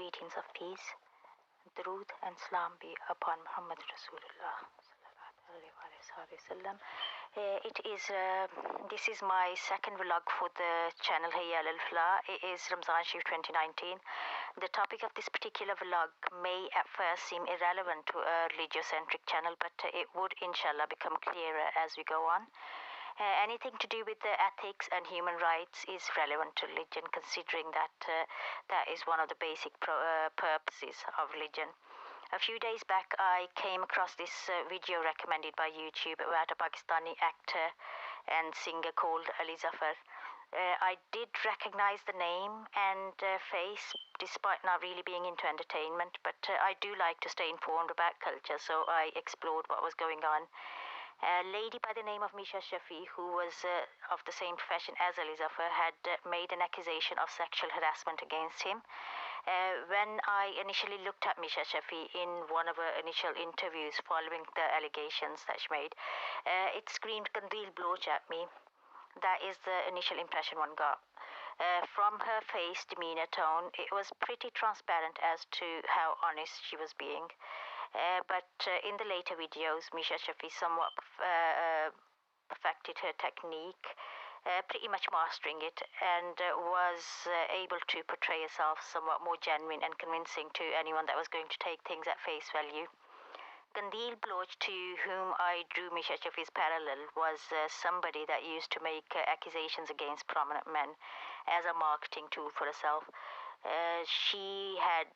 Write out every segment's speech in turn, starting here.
greetings of peace, Durood and Salam be upon Muhammad Rasulullah. This is my second vlog for the channel Hayya Al Falah. It is Ramzan Sharif 2019. The topic of this particular vlog may at first seem irrelevant to a religious-centric channel, but it would inshallah become clearer as we go on. Anything to do with the ethics and human rights is relevant to religion, considering that that is one of the basic purposes of religion. A few days back, I came across this video recommended by YouTube about a Pakistani actor and singer called Ali Zafar. I did recognize the name and face, despite not really being into entertainment, but I do like to stay informed about culture, so I explored what was going on. A lady by the name of Misha Shafi, who was of the same profession as Ali Zafar, had made an accusation of sexual harassment against him. When I initially looked at Misha Shafi in one of her initial interviews following the allegations that she made, it screamed Kandil Bloch at me. That is the initial impression one got. From her face, demeanor, tone, it was pretty transparent as to how honest she was being. But in the later videos, Misha Shafi somewhat perfected her technique, pretty much mastering it, and was able to portray herself somewhat more genuine and convincing to anyone that was going to take things at face value. Kandil Bloch, to whom I drew Misha Shafi's parallel, was somebody that used to make accusations against prominent men as a marketing tool for herself. She had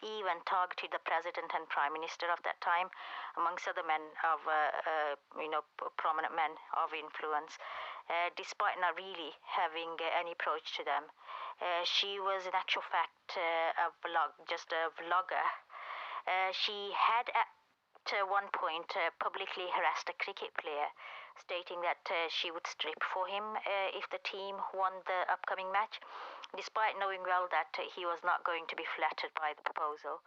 even targeted the president and prime minister of that time, amongst other men of, prominent men of influence, despite not really having any approach to them. She was, in actual fact, just a vlogger. She had at one point publicly harassed a cricket player, stating that she would strip for him if the team won the upcoming match, despite knowing well that he was not going to be flattered by the proposal.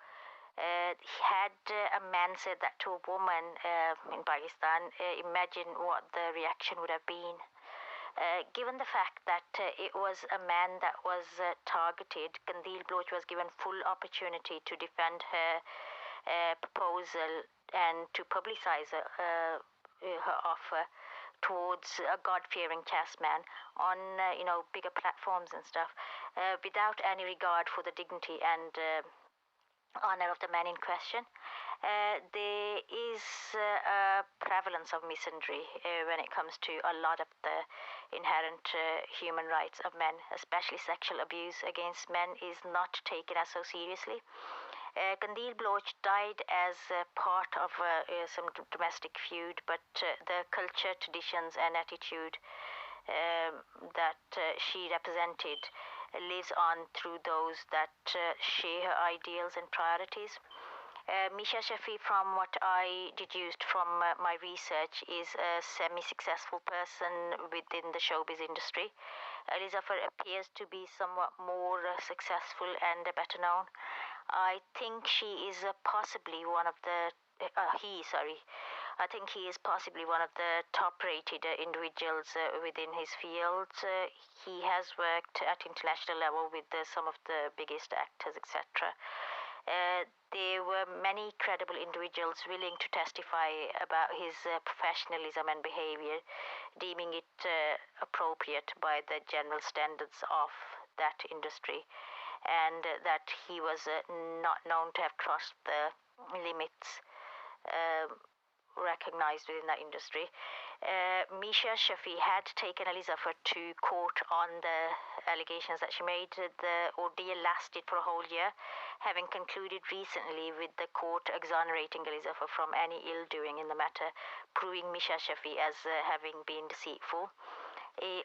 Had a man said that to a woman in Pakistan, imagine what the reaction would have been. Given the fact that it was a man that was targeted, Kandil Bloch was given full opportunity to defend her proposal and to publicize her offer towards a God-fearing chessman on bigger platforms and stuff, without any regard for the dignity and honor of the man in question. There is a prevalence of misandry when it comes to a lot of the inherent human rights of men, especially sexual abuse against men is not taken as so seriously. Kandil Bloch died as part of some domestic feud, but the culture, traditions and attitude that she represented lives on through those that share her ideals and priorities. Misha Shafi, from what I deduced from my research, is a semi-successful person within the showbiz industry. Ali Zafar appears to be somewhat more successful and better known. I think she is possibly one of the I think he is possibly one of the top-rated individuals within his field. He has worked at international level with some of the biggest actors, etc. There were many credible individuals willing to testify about his professionalism and behavior, deeming it appropriate by the general standards of that industry, and that he was not known to have crossed the limits recognized within that industry. Misha Shafi had taken Ali Zafar to court on the allegations that she made. The ordeal lasted for a whole year, having concluded recently with the court exonerating Ali Zafar from any ill-doing in the matter, proving Misha Shafi as having been deceitful.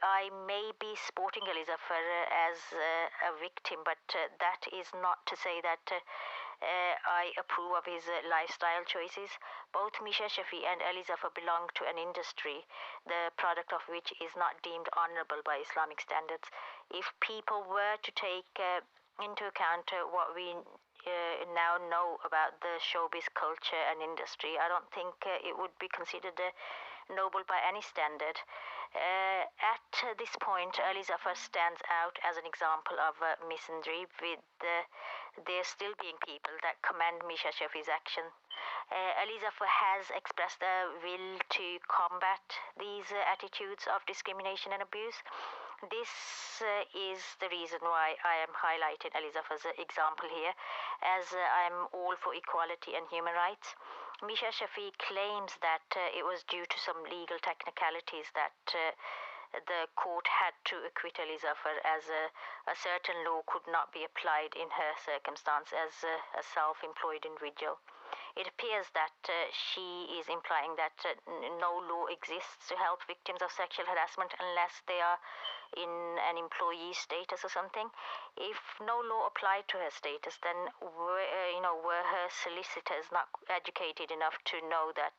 I may be sporting Ali Zafar as a victim, but that is not to say that I approve of his lifestyle choices. Both Misha Shafi and Ali Zafar belong to an industry, the product of which is not deemed honorable by Islamic standards. If people were to take into account what we now know about the showbiz culture and industry, I don't think it would be considered noble by any standard. At this point, Ali Zafar stands out as an example of misandry, with there still being people that commend Misha Shafi's action. Ali Zafar has expressed a will to combat these attitudes of discrimination and abuse. This is the reason why I am highlighting Ali Zafar's example here, as I'm all for equality and human rights. Misha Shafi claims that it was due to some legal technicalities that the court had to acquit Ali Zafar, as a certain law could not be applied in her circumstance as a self-employed individual. It appears that she is implying that no law exists to help victims of sexual harassment unless they are in an employee status or something. If no law applied to her status, then were her solicitors not educated enough to know that,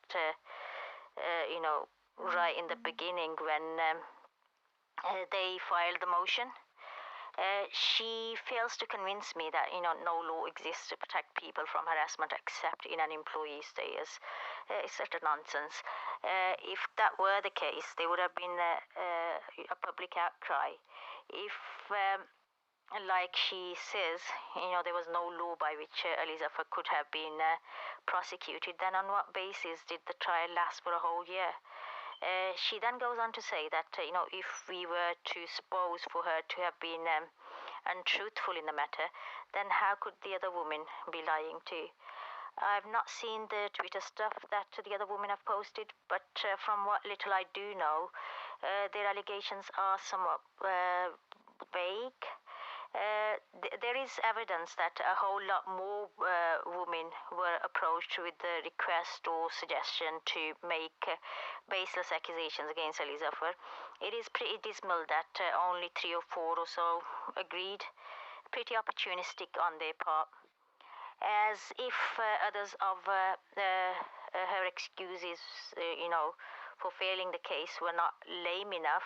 right in the beginning when they filed the motion? She fails to convince me that no law exists to protect people from harassment except in an employee status. It's such a nonsense. If that were the case, there would have been a public outcry. If like she says, there was no law by which Ali Zafar could have been prosecuted, then on what basis did the trial last for a whole year? She then goes on to say that, if we were to suppose for her to have been untruthful in the matter, then how could the other women be lying too? I've not seen the Twitter stuff that the other women have posted, but from what little I do know, their allegations are somewhat vague. There is evidence that a whole lot more women were approached with the request or suggestion to make baseless accusations against Ali Zafar. It is pretty dismal that only 3 or 4 or so agreed. Pretty opportunistic on their part. As if others of her excuses, for failing the case were not lame enough,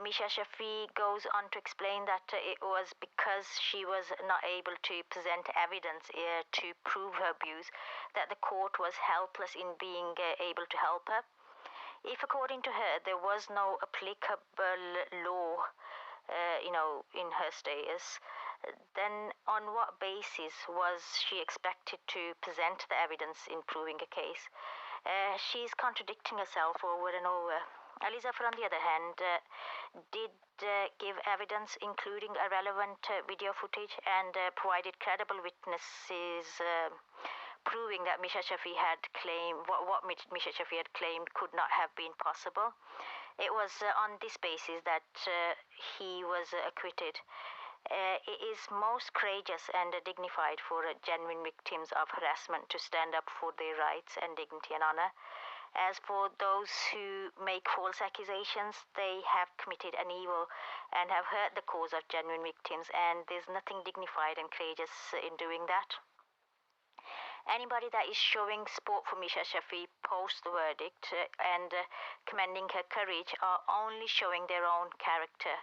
Misha Shafi goes on to explain that it was because she was not able to present evidence to prove her abuse that the court was helpless in being able to help her. If, according to her, there was no applicable law, in her status, then on what basis was she expected to present the evidence in proving a case? She's contradicting herself over and over. Ali Zafar, on the other hand, did give evidence, including a relevant video footage, and provided credible witnesses proving that Misha Shafi had claimed what Misha Shafi had claimed could not have been possible. It was on this basis that he was acquitted. It is most courageous and dignified for genuine victims of harassment to stand up for their rights and dignity and honor. As for those who make false accusations, they have committed an evil and have hurt the cause of genuine victims, and there's nothing dignified and courageous in doing that. Anybody that is showing support for Misha Shafi post the verdict and commending her courage are only showing their own character.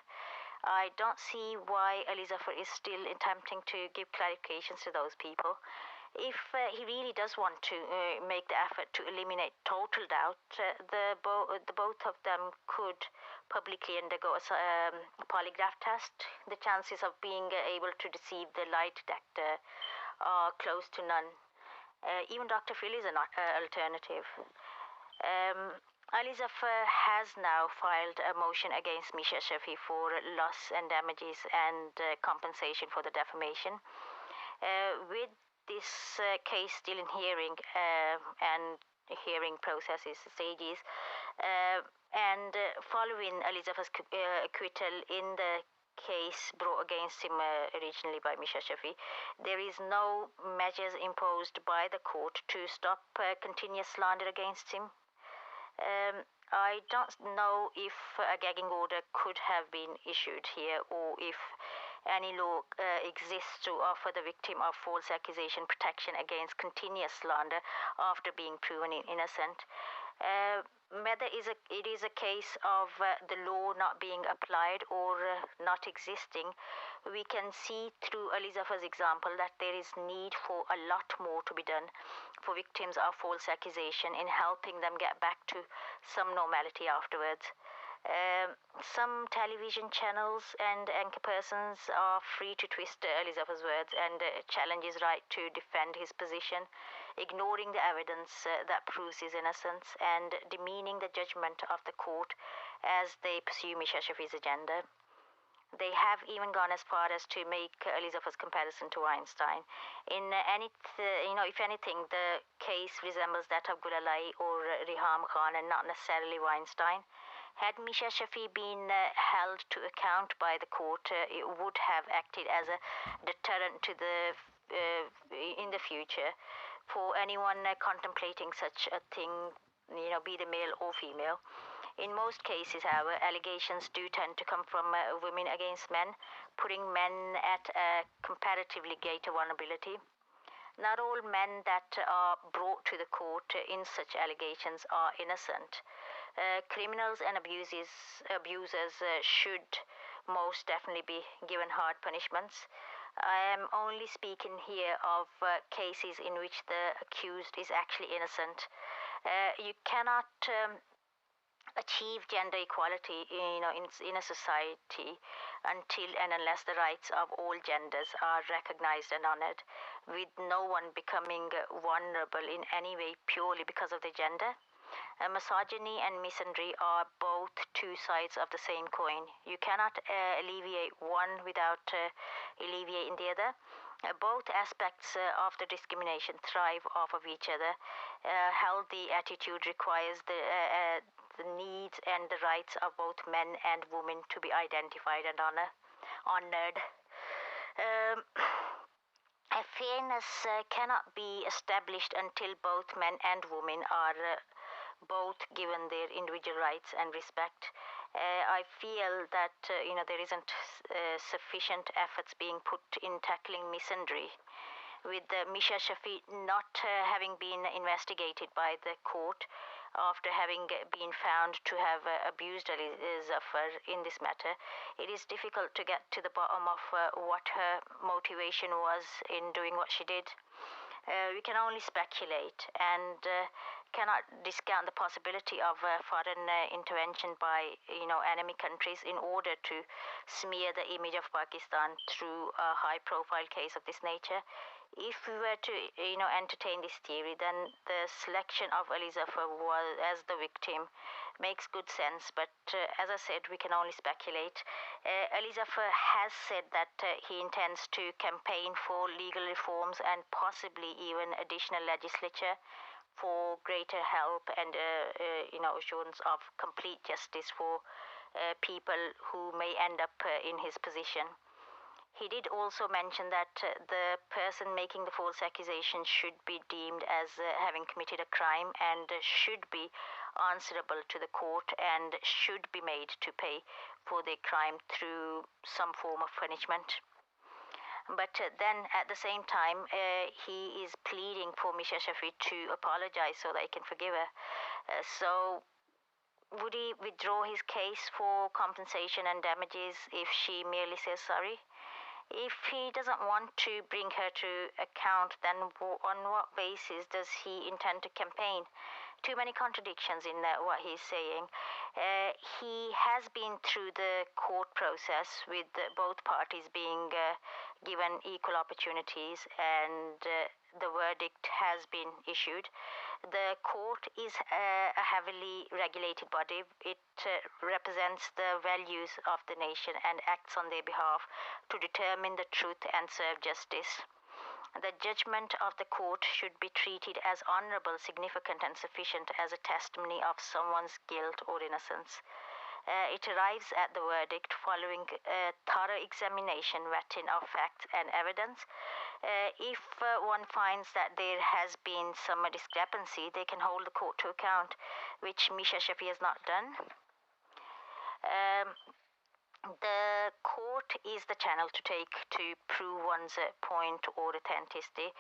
I don't see why Ali Zafar is still attempting to give clarifications to those people. If he really does want to make the effort to eliminate total doubt, the both of them could publicly undergo a polygraph test. The chances of being able to deceive the lie detector are close to none. Even Dr. Phil is an alternative. Ali Zafar has now filed a motion against Misha Shafi for loss and damages and compensation for the defamation. With this case still in hearing and hearing processes stages, and following Ali Zafar's acquittal in the case brought against him originally by Misha Shafi, there is no measures imposed by the court to stop continuous slander against him. I don't know if a gagging order could have been issued here, or if any law exists to offer the victim of false accusation protection against continuous slander after being proven innocent. Whether it is a case of the law not being applied or not existing, we can see through Ali Zafar's example that there is need for a lot more to be done for victims of false accusation in helping them get back to some normality afterwards. Some television channels and anchor persons are free to twist Ali Zafar's words and challenge his right to defend his position, ignoring the evidence that proves his innocence and demeaning the judgment of the court as they pursue Misha Shafi's agenda. They have even gone as far as to make Ali Zafar's comparison to Weinstein. If anything, the case resembles that of Gulalai or Riham Khan and not necessarily Weinstein. Had Misha Shafi been held to account by the court, it would have acted as a deterrent to in the future for anyone contemplating such a thing, be the male or female. In most cases, however, allegations do tend to come from women against men, putting men at a comparatively greater vulnerability. Not all men that are brought to the court in such allegations are innocent. Criminals and abusers should most definitely be given hard punishments. I am only speaking here of cases in which the accused is actually innocent. You cannot achieve gender equality in a society until and unless the rights of all genders are recognized and honored, with no one becoming vulnerable in any way purely because of their gender. Misogyny and misandry are both two sides of the same coin. You cannot alleviate one without alleviating the other. Both aspects of the discrimination thrive off of each other. Healthy attitude requires the needs and the rights of both men and women to be identified and honored. Fairness cannot be established until both men and women are both given their individual rights and respect. I feel that there isn't sufficient efforts being put in tackling misandry, with Misha Shafi not having been investigated by the court after having been found to have abused Ali Zafar in this matter. It is difficult to get to the bottom of what her motivation was in doing what she did. We can only speculate and cannot discount the possibility of foreign intervention by enemy countries in order to smear the image of Pakistan through a high-profile case of this nature. If we were to entertain this theory, then the selection of Ali Zafar as the victim makes good sense, but as I said, we can only speculate. Ali Zafar has said that he intends to campaign for legal reforms and possibly even additional legislature for greater help and assurance of complete justice for people who may end up in his position. He did also mention that the person making the false accusation should be deemed as having committed a crime and should be answerable to the court and should be made to pay for their crime through some form of punishment. But then at the same time, he is pleading for Misha Shafi to apologize so that he can forgive her. So would he withdraw his case for compensation and damages if she merely says sorry? If he doesn't want to bring her to account, then on what basis does he intend to campaign? Too many contradictions in what he's saying. He has been through the court process with both parties being given equal opportunities, and the verdict has been issued. The court is a heavily regulated body. It represents the values of the nation and acts on their behalf to determine the truth and serve justice. The judgment of the court should be treated as honorable, significant, and sufficient as a testimony of someone's guilt or innocence. It arrives at the verdict following a thorough examination, vetting of facts and evidence. If one finds that there has been some discrepancy, they can hold the court to account, which Misha Shafi has not done. The court is the channel to take to prove one's point or authenticity.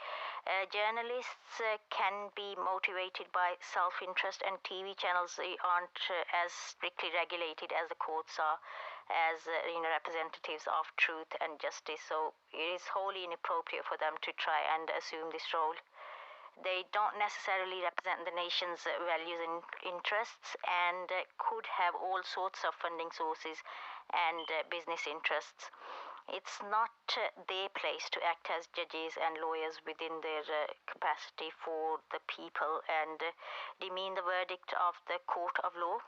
Journalists can be motivated by self-interest, and TV channels aren't as strictly regulated as the courts are, as representatives of truth and justice. So it is wholly inappropriate for them to try and assume this role. They don't necessarily represent the nation's values and interests, and could have all sorts of funding sources and business interests. It's not their place to act as judges and lawyers within their capacity for the people and demean the verdict of the court of law.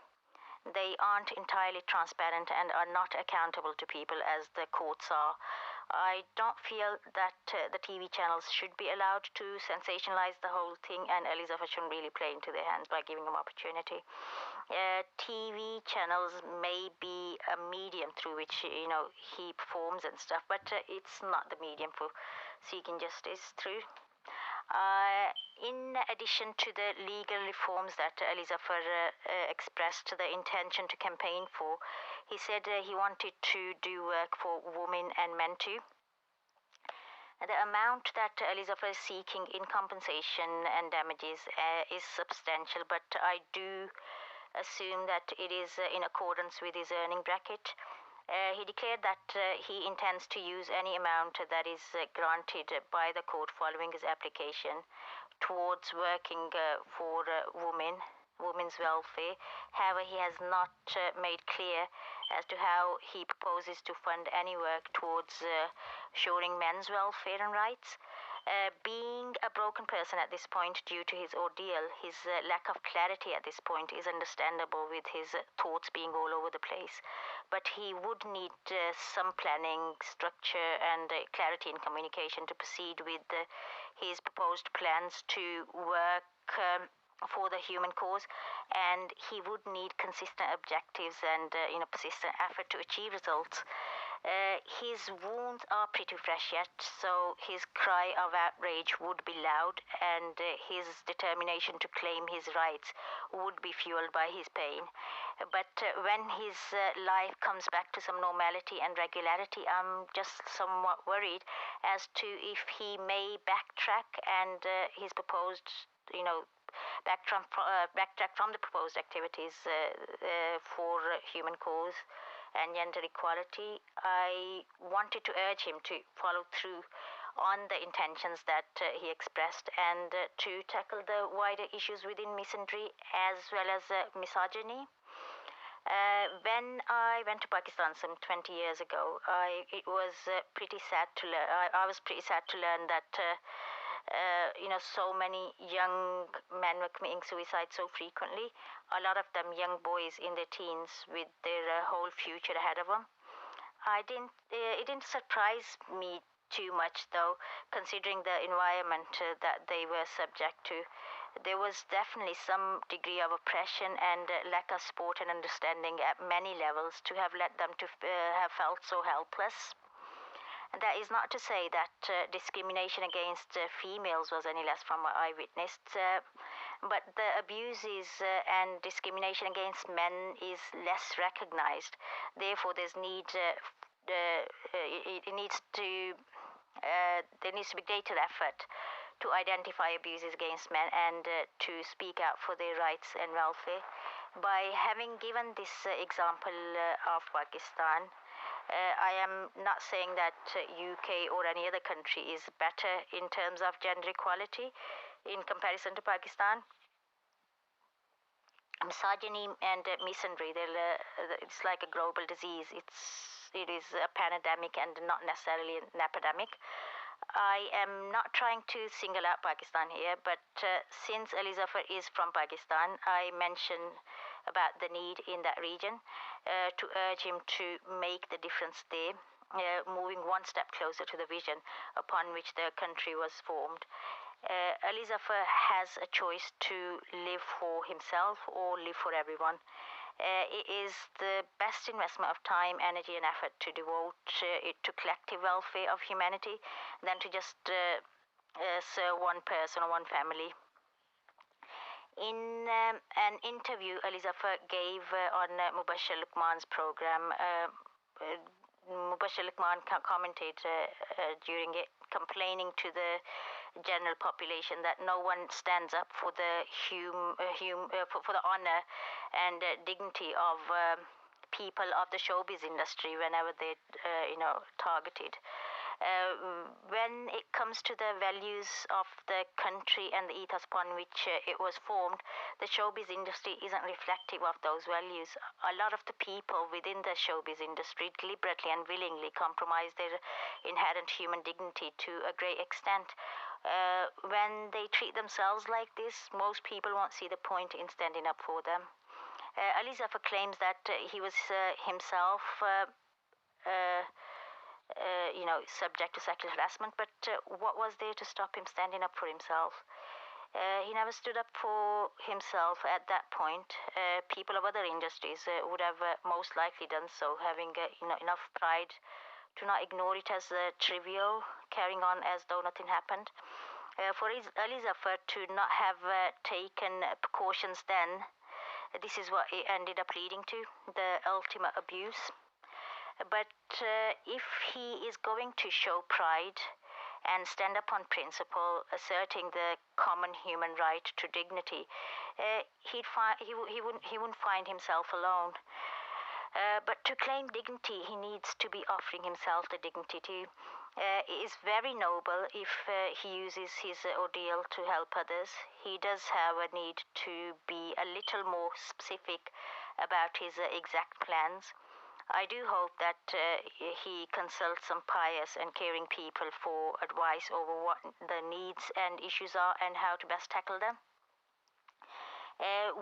They aren't entirely transparent and are not accountable to people as the courts are. I don't feel that the TV channels should be allowed to sensationalize the whole thing, and Ali Zafar shouldn't really play into their hands by giving them opportunity. TV channels may be a medium through which he performs and stuff, but it's not the medium for seeking justice through. In addition to the legal reforms that Ali Zafar expressed the intention to campaign for, he said he wanted to do work for women and men too. The amount that Ali Zafar is seeking in compensation and damages is substantial, but I do assume that it is in accordance with his earning bracket. He declared that he intends to use any amount that is granted by the court following his application towards working for women's welfare. However, he has not made clear as to how he proposes to fund any work towards ensuring men's welfare and rights. Being a broken person at this point due to his ordeal, his lack of clarity at this point is understandable with his thoughts being all over the place. But he would need some planning, structure, and clarity in communication to proceed with his proposed plans to work for the human cause, and he would need consistent objectives and persistent effort to achieve results. His wounds are pretty fresh yet, so his cry of outrage would be loud, and his determination to claim his rights would be fueled by his pain. But when his life comes back to some normality and regularity, I'm just somewhat worried as to if he may backtrack and his proposed, backtrack from the proposed activities for human cause and gender equality. I wanted to urge him to follow through on the intentions that he expressed and to tackle the wider issues within misandry as well as misogyny. When I went to Pakistan some 20 years ago, it was pretty sad to learn. I was pretty sad to learn that so many young men were committing suicide so frequently. A lot of them young boys in their teens with their whole future ahead of them. It didn't surprise me too much though, considering the environment that they were subject to. There was definitely some degree of oppression and lack of support and understanding at many levels to have led them to have felt so helpless. And that is not to say that discrimination against females was any less from what I witnessed, but the abuses and discrimination against men is less recognized. Therefore, there needs to be greater effort to identify abuses against men and to speak out for their rights and welfare. By having given this example of Pakistan, I am not saying that UK or any other country is better in terms of gender equality in comparison to Pakistan. Misogyny and misandry, it's like a global disease. It is a pandemic and not necessarily an epidemic. I am not trying to single out Pakistan here, but since Ali Zafar is from Pakistan, I mention about the need in that region to urge him to make the difference there, moving one step closer to the vision upon which the country was formed. Ali Zafar has a choice to live for himself or live for everyone. It is the best investment of time, energy, and effort to devote it to collective welfare of humanity than to just serve one person or one family. In an interview Ali Zafar gave on Mubashir Luqman's program, Mubashir Luqman commented during it, complaining to the general population that no one stands up for the for the honor and dignity of people of the showbiz industry whenever they're targeted. When it comes to the values of the country and the ethos upon which it was formed, the showbiz industry isn't reflective of those values. A lot of the people within the showbiz industry deliberately and willingly compromise their inherent human dignity to a great extent. When they treat themselves like this, most people won't see the point in standing up for them. Ali Zafar claims that he was himself subject to sexual harassment, but what was there to stop him standing up for himself? He never stood up for himself at that point. People of other industries would have most likely done so, having enough pride to not ignore it as trivial, carrying on as though nothing happened. For Ali Zafar to not have taken precautions then, this is what it ended up leading to, the ultimate abuse. But if he is going to show pride and stand up on principle, asserting the common human right to dignity, he wouldn't find himself alone. But to claim dignity, he needs to be offering himself the dignity too. It is very noble if he uses his ordeal to help others. He does have a need to be a little more specific about his exact plans. I do hope that he consults some pious and caring people for advice over what the needs and issues are and how to best tackle them.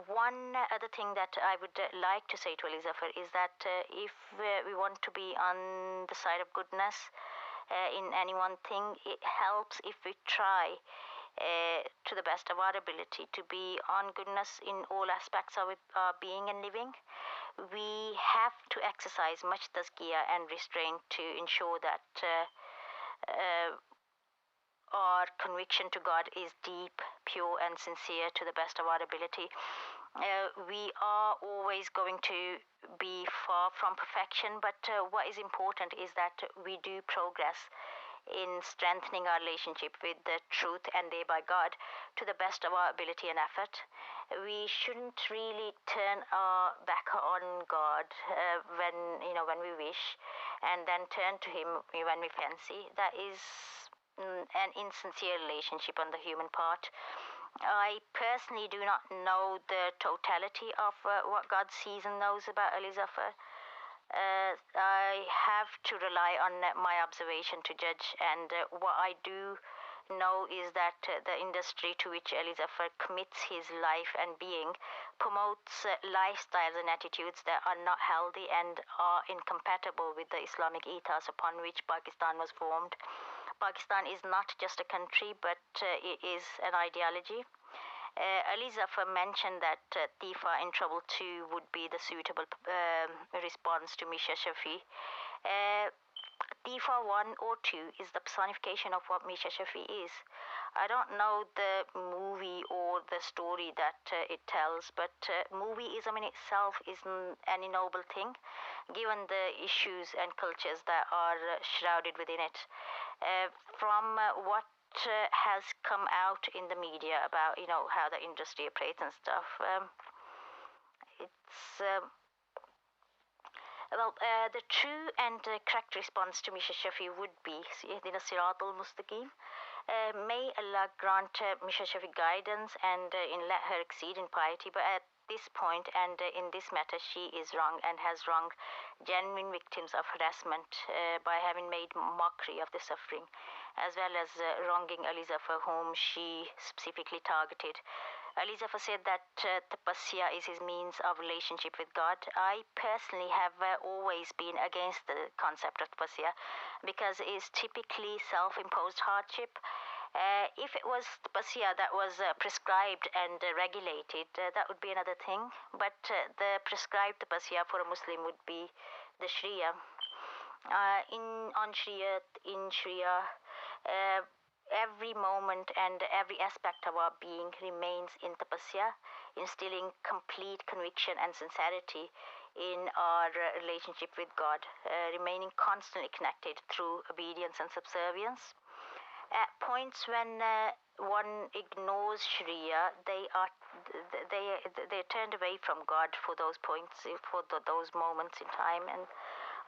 One other thing that I would like to say to Ali Zafar is that if we want to be on the side of goodness in any one thing, it helps if we try to the best of our ability to be on goodness in all aspects of our being and living. We have to exercise much tazkiyah and restraint to ensure that our conviction to God is deep, pure, and sincere to the best of our ability. We are always going to be far from perfection, but what is important is that we do progress in strengthening our relationship with the truth and thereby God to the best of our ability and effort. We shouldn't really turn our back on God when we wish, and then turn to Him when we fancy. That is an insincere relationship on the human part. I personally do not know the totality of what God sees and knows about Ali Zafar. I have to rely on my observation to judge, and what I do know is that the industry to which Ali Zafar commits his life and being promotes lifestyles and attitudes that are not healthy and are incompatible with the Islamic ethos upon which Pakistan was formed. Pakistan is not just a country, but it is an ideology. Ali Zafar mentioned that Tifa in Trouble 2 would be the suitable response to Misha Shafi. Tifa 1 or 2 is the personification of what Misha Shafi is. I don't know the movie or the story that it tells, but movieism in itself is an ignoble thing, given the issues and cultures that are shrouded within it. From what has come out in the media about how the industry operates and stuff, it's the true and correct response to Misha Shafi would be Ihdina Siratal Mustaqim. May Allah grant Misha Shafi guidance and let her exceed in piety, but at this point and in this matter, she is wrong and has wronged genuine victims of harassment by having made mockery of the suffering, as well as wronging Ali Zafar, whom she specifically targeted. Ali Zafar said that tapasya is his means of relationship with God. I personally have always been against the concept of tapasya because it is typically self-imposed hardship. If it was tapasya that was prescribed and regulated, that would be another thing. But the prescribed tapasya for a Muslim would be the Sharia. In Sharia, every moment and every aspect of our being remains in tapasya, instilling complete conviction and sincerity in our relationship with God, remaining constantly connected through obedience and subservience. At points when one ignores Sharia, they're turned away from God for those points, for those moments in time, and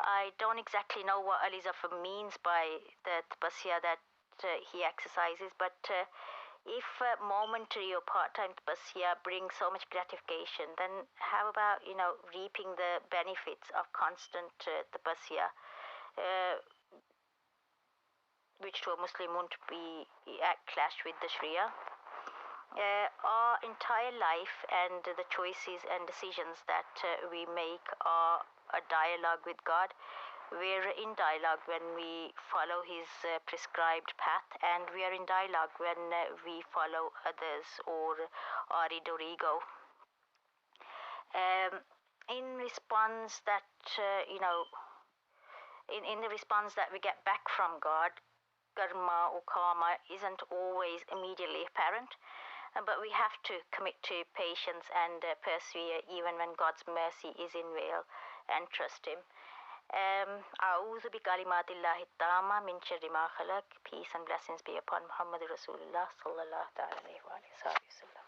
I don't exactly know what Ali Zafar means by the tapasya that he exercises, but if momentary or part-time tapasya brings so much gratification, then how about reaping the benefits of constant tapasya, uh, which to a Muslim won't be at clash with the Sharia? Our entire life and the choices and decisions that we make are a dialogue with God. We're in dialogue when we follow His prescribed path, and we are in dialogue when we follow others or our id or ego. In response that, in the response that we get back from God, karma or karma isn't always immediately apparent. But we have to commit to patience and persevere even when God's mercy is in veil, and trust Him. أعوذ بكلمات الله التامة من شر ما خلق. Peace and blessings be upon Muhammad Rasulullah sallallahu alaihi wasallam.